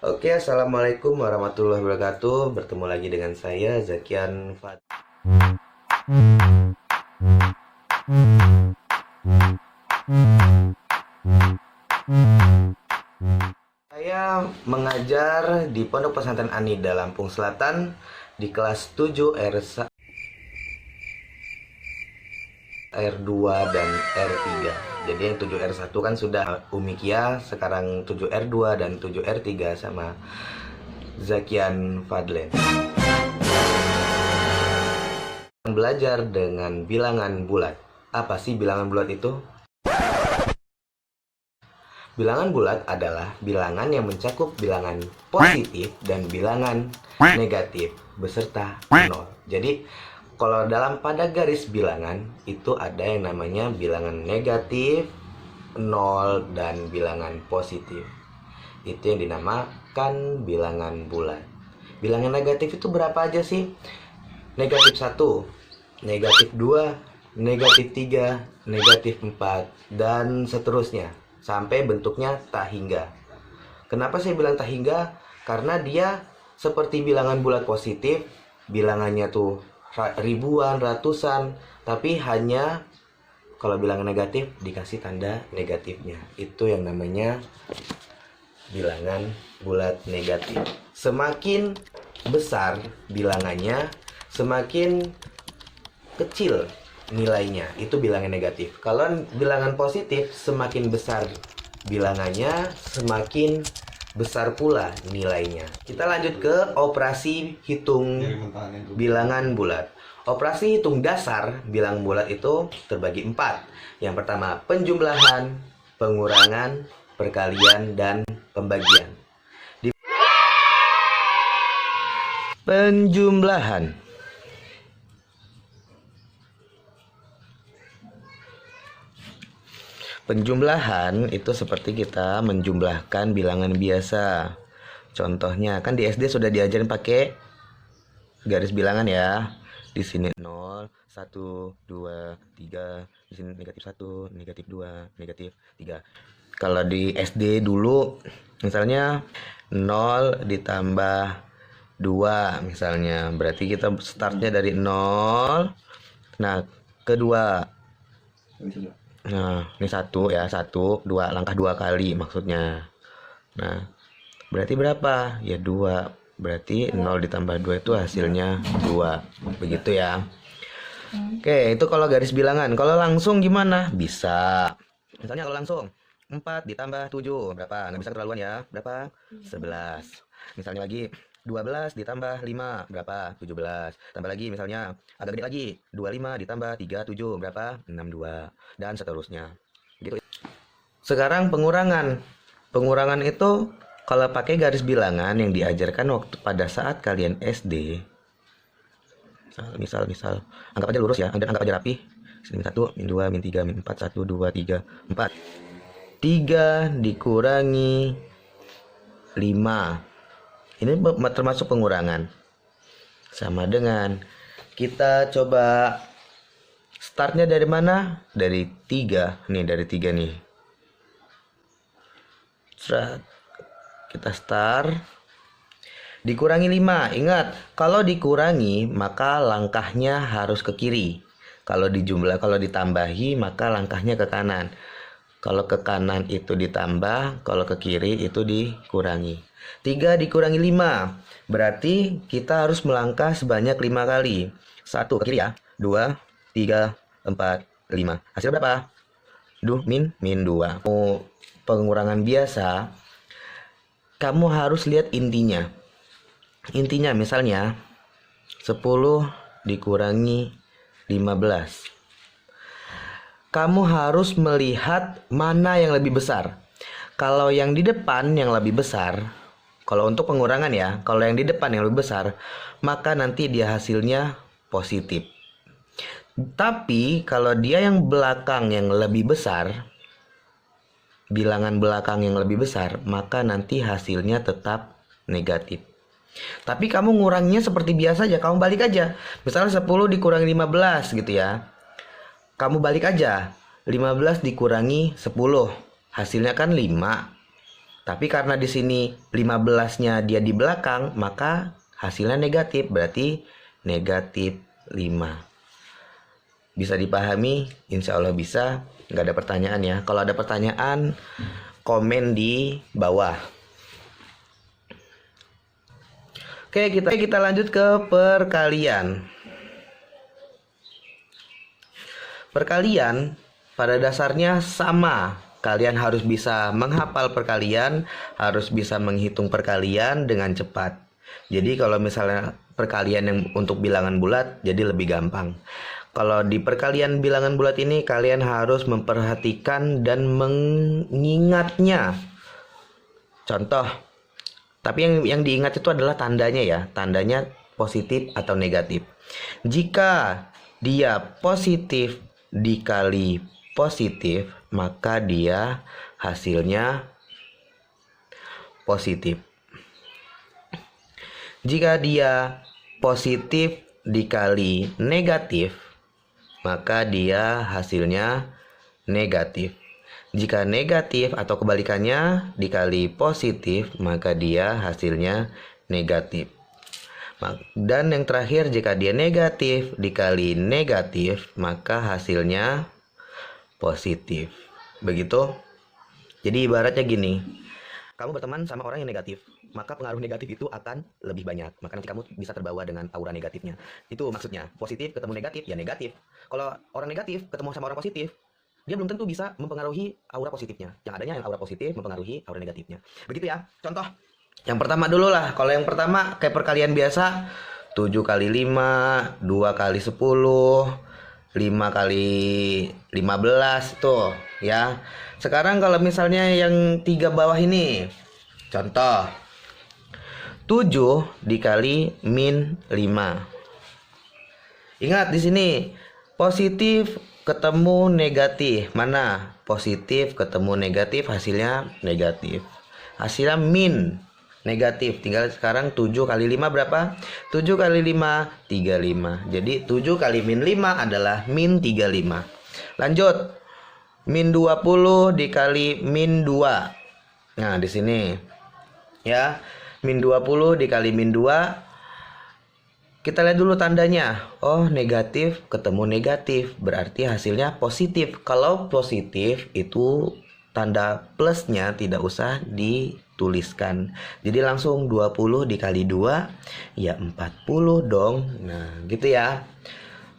Oke, assalamualaikum warahmatullahi wabarakatuh. Bertemu lagi dengan saya Zakian Fad. Saya mengajar di Pondok Pesantren Anida Lampung Selatan di kelas 7 R2 dan R3. Jadi yang 7 R1 kan sudah Umikia, sekarang 7 R2 dan 7 R3 sama Zakian Fadlen. Belajar dengan bilangan bulat. Apa sih bilangan bulat itu? Bilangan bulat adalah bilangan yang mencakup bilangan positif dan bilangan negatif beserta nol. Jadi kalau pada garis bilangan itu ada yang namanya bilangan negatif, nol, dan bilangan positif. Itu yang dinamakan bilangan bulat. Bilangan negatif itu berapa aja sih? Negatif 1, negatif 2, negatif 3, negatif 4, dan seterusnya. Sampai bentuknya tak hingga. Kenapa saya bilang tak hingga? Karena dia seperti bilangan bulat positif, bilangannya tuh ribuan, ratusan, tapi hanya kalau bilangan negatif dikasih tanda negatifnya. Itu yang namanya bilangan bulat negatif. Semakin besar bilangannya, semakin kecil nilainya, itu bilangan negatif. Kalau bilangan positif, semakin besar bilangannya, semakin besar pula nilainya. Kita lanjut ke operasi hitung bilangan bulat. Operasi hitung dasar bilangan bulat itu terbagi 4. Yang pertama, penjumlahan, pengurangan, perkalian, dan pembagian. Penjumlahan. Penjumlahan itu seperti kita menjumlahkan bilangan biasa. Contohnya, kan di SD sudah diajarin pakai garis bilangan ya. Di sini 0, 1, 2, 3. Di sini negatif 1, negatif 2, negatif 3. Kalau di SD dulu, misalnya 0 ditambah 2 misalnya. Berarti kita startnya dari 0. Nah, kedua. Nah, ini 1 ya, 1, 2, langkah 2 kali maksudnya. Nah, berarti berapa? Ya 2. Berarti 0 ditambah 2 itu hasilnya 2. Begitu ya. Oke, itu kalau garis bilangan. Kalau langsung gimana? Bisa. Misalnya kalau langsung 4 ditambah 7 berapa? Nggak bisa keterlaluan ya. Berapa? 11. Misalnya lagi 12 ditambah 5 berapa? 17. Tambah lagi misalnya agak gede lagi, 25 ditambah 37 berapa? 62, dan seterusnya. Gitu. Sekarang pengurangan. Pengurangan itu kalau pakai garis bilangan yang diajarkan waktu pada saat kalian SD. Misal anggap aja lurus ya, anggap aja rapi. Min 1, min 2, min 3, min 4, 1, 2, 3, 4. 3 dikurangi 5. Ini termasuk pengurangan. Sama dengan kita coba startnya dari mana? Dari 3. Nih, dari 3 nih. Kita start. Dikurangi 5. Ingat, kalau dikurangi maka langkahnya harus ke kiri. Kalau ditambahi maka langkahnya ke kanan. Kalau ke kanan itu ditambah, kalau ke kiri itu dikurangi. 3 dikurangi 5. Berarti kita harus melangkah sebanyak 5 kali. 1 ke kiri ya. 2, 3, 4, 5. Hasil berapa? Min 2. Pengurangan biasa, kamu harus lihat intinya. Intinya misalnya 10 dikurangi 15. Kamu harus melihat mana yang lebih besar. Kalau yang di depan yang lebih besar, kalau untuk pengurangan ya, kalau yang di depan yang lebih besar, maka nanti dia hasilnya positif. Tapi kalau dia yang belakang yang lebih besar, bilangan belakang yang lebih besar, maka nanti hasilnya tetap negatif. Tapi kamu ngurangnya seperti biasa aja, kamu balik aja. Misalnya 10 dikurangi 15 gitu ya. Kamu balik aja, 15 dikurangi 10, hasilnya kan 5. Tapi karena di sini 15-nya dia di belakang, maka hasilnya negatif, berarti negatif 5. Bisa dipahami? Insya Allah bisa. Nggak ada pertanyaan ya. Kalau ada pertanyaan, komen di bawah. Oke, kita lanjut ke perkalian. Perkalian pada dasarnya sama. Kalian harus bisa menghafal perkalian, harus bisa menghitung perkalian dengan cepat. Jadi kalau misalnya perkalian yang untuk bilangan bulat, jadi lebih gampang. Kalau di perkalian bilangan bulat ini, kalian harus memperhatikan dan mengingatnya. Contoh, tapi yang diingat itu adalah tandanya ya, tandanya positif atau negatif. Jika dia positif dikali positif, maka dia hasilnya positif. Jika dia positif dikali negatif, maka dia hasilnya negatif. Jika negatif atau kebalikannya dikali positif, maka dia hasilnya negatif. Dan yang terakhir, jika dia negatif dikali negatif, maka hasilnya positif. Begitu. Jadi ibaratnya gini, kamu berteman sama orang yang negatif, maka pengaruh negatif itu akan lebih banyak. Maka nanti kamu bisa terbawa dengan aura negatifnya. Itu maksudnya, positif ketemu negatif, ya negatif. Kalau orang negatif ketemu sama orang positif, dia belum tentu bisa mempengaruhi aura positifnya. Yang adanya yang aura positif mempengaruhi aura negatifnya. Begitu ya. Contoh. Yang pertama dulu lah. Kalau yang pertama kayak perkalian biasa, 7 kali 5, 2 kali 10, 5 kali 15 tuh ya. Sekarang kalau misalnya yang 3 bawah ini, contoh 7 dikali min 5. Ingat di sini positif ketemu negatif. Mana? Positif ketemu negatif, hasilnya negatif. Hasilnya min negatif. Tinggal sekarang 7 kali 5 berapa? 7 kali 5 35. Jadi 7 kali min 5 adalah min 35. Lanjut. Min 20 dikali min 2. Nah, di sini ya. Min 20 dikali min 2. Kita lihat dulu tandanya. Oh, negatif ketemu negatif, berarti hasilnya positif. Kalau positif itu tanda plusnya tidak usah dituliskan. Jadi langsung 20 dikali 2 ya 40 dong. Nah, gitu ya.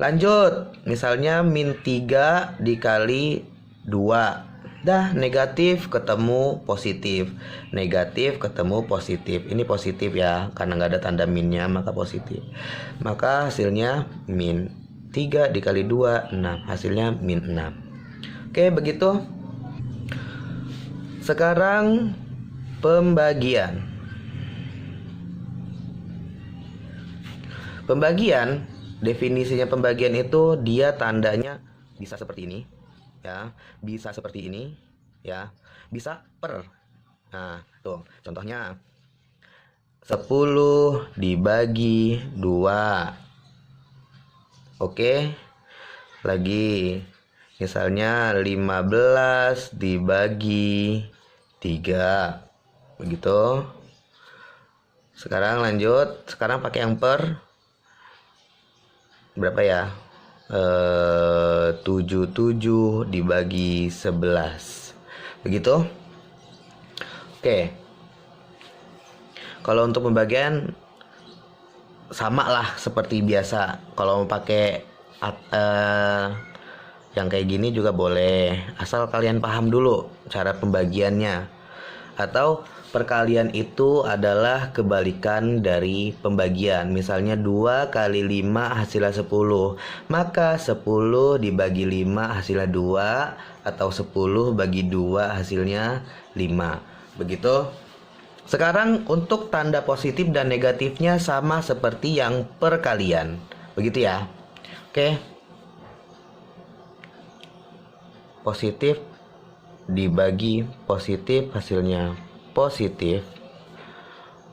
Lanjut. Misalnya min 3 dikali 2. Dah, negatif ketemu positif, negatif ketemu positif. Ini positif ya, karena nggak ada tanda minnya maka positif. Maka hasilnya min 3 dikali 2 6. Hasilnya min 6. Oke, begitu. Sekarang pembagian. Pembagian, definisinya pembagian itu dia tandanya bisa seperti ini. Ya, bisa seperti ini ya, bisa per. Nah, tuh contohnya 10 dibagi 2. Oke. Lagi misalnya 15 dibagi 3. Begitu. Sekarang lanjut, sekarang pakai yang per. Berapa ya? 77 dibagi 11. Begitu. Oke. Kalau untuk pembagian sama lah seperti biasa. Kalau mau pakai yang kayak gini juga boleh, asal kalian paham dulu cara pembagiannya. Atau perkalian itu adalah kebalikan dari pembagian. Misalnya 2 kali 5 hasilnya 10. Maka 10 dibagi 5 hasilnya 2. Atau 10 bagi 2 hasilnya 5. Begitu. Sekarang untuk tanda positif dan negatifnya sama seperti yang perkalian. Begitu ya. Oke. Positif dibagi positif hasilnya positif.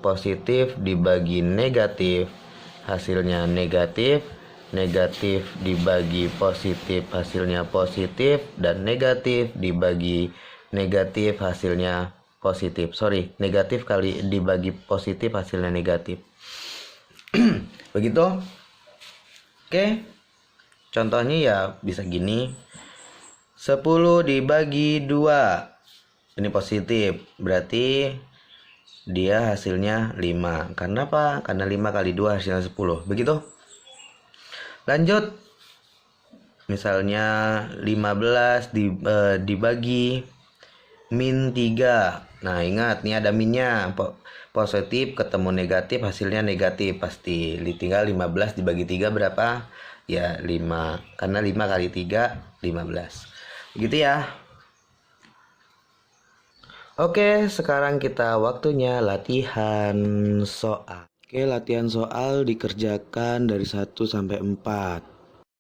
Positif dibagi negatif hasilnya negatif. Negatif dibagi positif hasilnya positif. Dan negatif dibagi negatif hasilnya positif. Sorry, negatif kali dibagi positif hasilnya negatif. Begitu. Oke. Contohnya ya bisa gini. 10 dibagi 2. Ini positif. Berarti dia hasilnya 5. Karena apa? Karena 5 kali 2 hasilnya 10. Begitu. Lanjut. Misalnya 15 dibagi min 3. Nah, ingat nih ada minnya. Positif ketemu negatif hasilnya negatif pasti. Tinggal 15 dibagi 3 berapa? Ya 5. Karena 5 kali 3 15. Gitu ya. Oke, sekarang kita waktunya latihan soal. Oke, latihan soal dikerjakan dari 1 sampai 4.